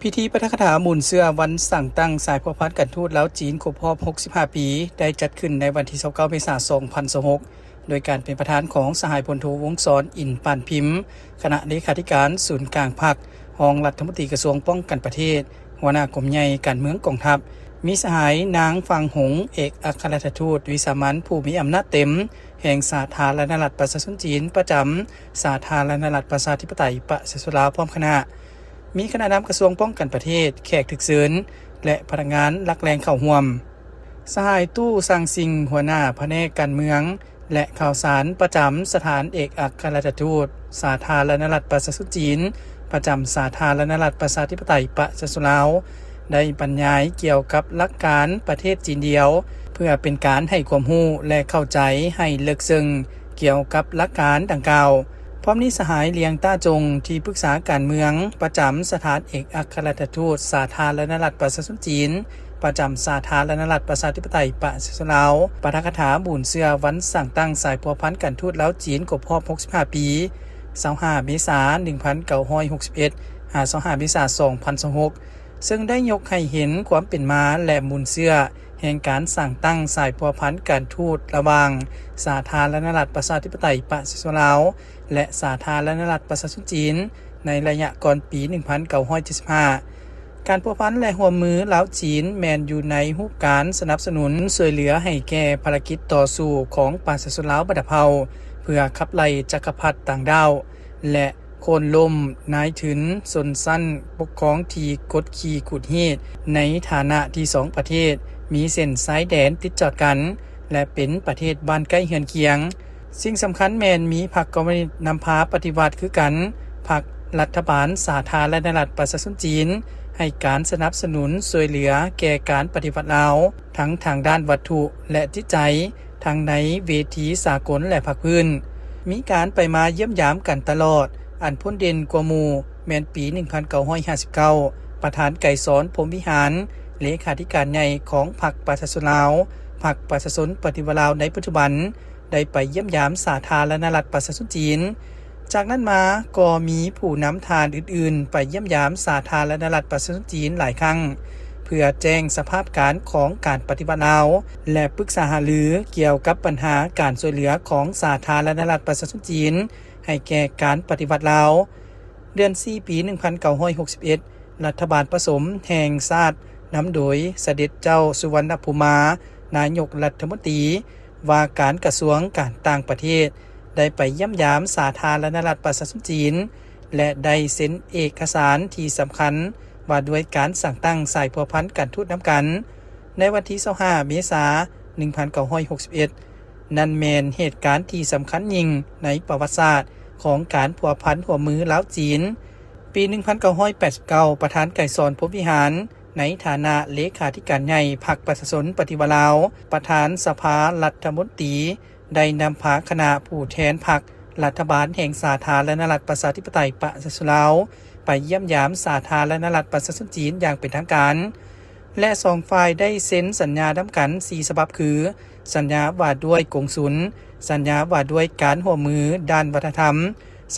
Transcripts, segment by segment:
พิธีปาฐกถาหมุนเสื้อวันสั่งตั้งสายพัวพันการทูตแล้วจีนครบรอบ65 ปีได้จัดขึ้นในวันที่29 เมษายน 2026โดยการเป็นประธานของสหายพลโทวงศ์สรอินปานพิมพ์คณะเลขาธิการศูนย์กลางพรรครองรัฐมนตรีกระทรวงป้องกันประเทศหัวหน้ากรมใหญ่การเมืองกองทัพมีสหายนางฟังหงเอกอัครราชทูตวิสามัญผู้มีอำนาจเต็มแห่งสาธารณรัฐประชาชนจีนประจำสาธารณรัฐประชาธิปไตยประชาชนลาวพร้อมคณะมีคณะนำกระทรวงป้องกันประเทศแขกถึกเชิญและพนักงานหลักแรงเข้าร่วมสหายตู้สังสิงหัวหน้าแผนกการเมืองและข่าวสารประจำสถานเอกอัครราชทูตสาธารณรัฐประชาชนจีนประจำสาธารณรัฐประชาธิปไตยประชาชนลาวได้บรรยายเกี่ยวกับหลักการประเทศจีนเดียวเพื่อเป็นการให้ความรู้และเข้าใจให้ลึกซึ้งเกี่ยวกับหลักการดังกล่าวพร้อมนี้สหายเลียงต้าจงที่ปรึกษาการเมืองประจำสถานเอกอัครราชทูตสาธารณรัฐประชาชนจีนประจำสาธารณรัฐประชาธิปไตยประชาชนลาวปาฐกถาบุญเสื้อวันสั่งตั้งสายพัวพันการทูตแล้วจีนครบรอบ65 ปี25 เมษายน 1961 25 เมษายน 2026ซึ่งได้ยกให้เห็นความเป็นมาและมูลเสื้อแห่งการสั่งตั้งสายพัวพันการทูตระหว่างสาธารณรัฐประชาธิปไตยประชาชนลาวและสาธารณรัฐประชาชนจีนในระยะก่อนปี 1975 การพัวพันและร่วมมือลาวจีนแมนอยู่ในรูปการสนับสนุนช่วยเหลือให้แก่ภารกิจต่อสู้ของประชาชนลาวบัดเฮาเพื่อขับไล่จักรพรรดิต่างดาวและโค่นล้มนายถึนสนสั้นปกครองที่กดขี่ขุดเหตุในฐานะที่สองประเทศมีเส้นสายแดนติดจอดกันและเป็นประเทศบ้านใกล้เฮือนเคียงสิ่งสำคัญแมนมีพรรคคอมมิวนิสต์นำพาปฏิวัติคือกันพรรครัฐบาลสาธารณรัฐประชาชนจีนให้การสนับสนุนช่วยเหลือแก่การปฏิวัติลาวทั้งทางด้านวัตถุและจิตใจทั้งในเวทีสากลและภาคพื้นมีการไปมาเยี่ยมยามกันตลอดอันพ้นเด่นกว่าหมู่แม่นปี 1959 ประธานไก่สอนพรหมวิหารเลขาธิการใหญ่ของพรรคประชาชนลาวพรรคประชาชนปฏิวัติลาวในปัจจุบันได้ไปเยี่ยมยามสาธารณรัฐประชาชนจีนจากนั้นมาก็มีผู้นำทานอื่นๆไปเยี่ยมยามสาธารณรัฐประชาชนจีนหลายครั้งเพื่อแจ้งสภาพการของการปฏิบัติลาวและปรึกษาหารือเกี่ยวกับปัญหาการช่วยเหลือของสาธารณรัฐประชาชนจีนให้แก่การปฏิบัติลาวเดือน4 ปี 1961 รัฐบาลผสมแห่งชาตินำโดยเสด็จเจ้าสุวรรณภูมานายกรัฐมนตรีว่าการกระทรวงการต่างประเทศได้ไปเยี่ยมยามสาธารณรัฐประชาชนจีนและได้เซ็นเอกสารที่สำคัญว่าด้วยการสั่งตั้งสายพัวพันการทูตน้ำกันในวันที่25 เมษายน 1961นั่นแมนเหตุการณ์ที่สำคัญยิ่งในประวัติศาสตร์ของการพัวพันหัวมือลาวจีนปี 1989 ประธานไก่สอนพรหมวิหารในฐานะเลขาธิการใหญ่พรรคประชาชนปฏิวัติลาวประธานสภารัฐมนตรีได้นำพาคณะผู้แทนพรรครัฐบาลแห่งสาธารณรัฐประชาธิปไตยประชาชนลาวไปเยี่ยมยามสาธารณรัฐประชาชนจีนอย่างเป็นทางการและสองฝ่ายได้เซ็นสัญญาดำกัน4 ฉบับคือสัญญาว่าด้วยกงสุลสัญญาว่าด้วยการร่วมมือด้านวัฒนธรรม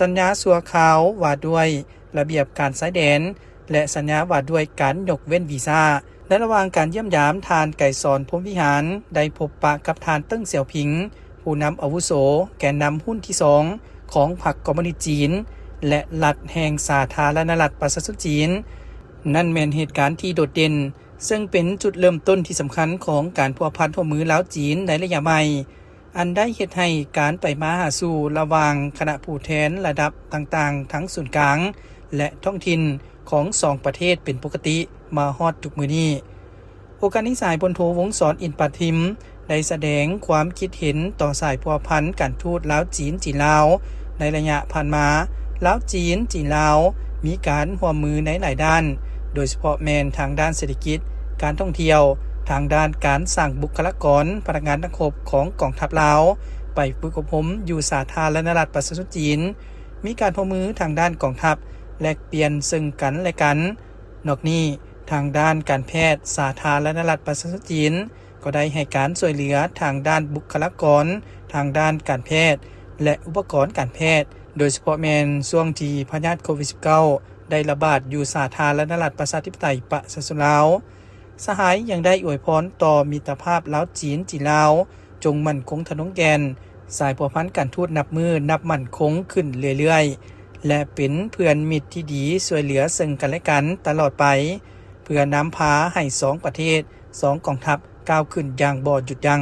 สัญญาสัวขาวว่าด้วยระเบียบการสายแดนและสัญญาว่าด้วยการยกเว้นวีซ่าและระหว่างการเยี่ยมยามทานไก่สอนพรหมวิหารได้พบปะกับทานเติ้งเสี่ยวผิงผู้นำอาวุโสแกนนำหุ้นที่2ของพรรคคอมมิวนิสต์จีนและรัฐแห่งสาธารณรัฐประชาชนจีนนั่นแม่นเหตุการณ์ที่โดดเด่นซึ่งเป็นจุดเริ่มต้นที่สำคัญของการพัวพันร่วมมือลาวจีนในระยะใหม่อันได้เฮ็ดให้การไปมาหาสู่ระหว่างคณะผู้แทนระดับต่างๆทั้งส่วนกลางและท้องถิ่นของ2 ประเทศเป็นปกติมาฮอดทุกมื้อนี้โอกาสนี้สายพลโทวงศ์สรอินปานพิมพ์ได้แสดงความคิดเห็นต่อสายพัวพันการทูตลาวจีนจีนลาวในระยะผ่านมาลาวจีนจีนลาวมีการร่วมมือในหลายด้านโดยเฉพาะแมนทางด้านเศรษฐกิจการท่องเที่ยวทางด้านการสร้างบุคลากรพนักงานนักรบของกองทัพลาวไปฝึกอบรมอยู่สาธารณรัฐประชาชนจีนมีการร่วมมือทางด้านกองทัพแลกเปลี่ยนซึ่งกันและกันนอกนี้ทางด้านการแพทย์สาธารณรัฐประชาชนจีนก็ได้ให้การช่วยเหลือทางด้านบุคลากรทางด้านการแพทย์และอุปกรณ์การแพทย์โดยเฉพาะแมนช่วงที่พยาธิโควิด -19 ได้ระบาดอยู่สาธารณรัฐประชาธิปไตยประชาชนลาวสหายยังได้อวยพรต่อมิตรภาพลาวจีนจีลาวจงมั่นคงทะนงแกนสายพัวพันการทูตนับมือนับมั่นคงขึ้นเรื่อยๆและเป็นเพื่อนมิตรที่ดีช่วยเหลือซึ่งกันและกันตลอดไปเพื่อนำพาให้2ประเทศ2กองทัพก้าวขึ้นอย่างบ่หยุดยั้ง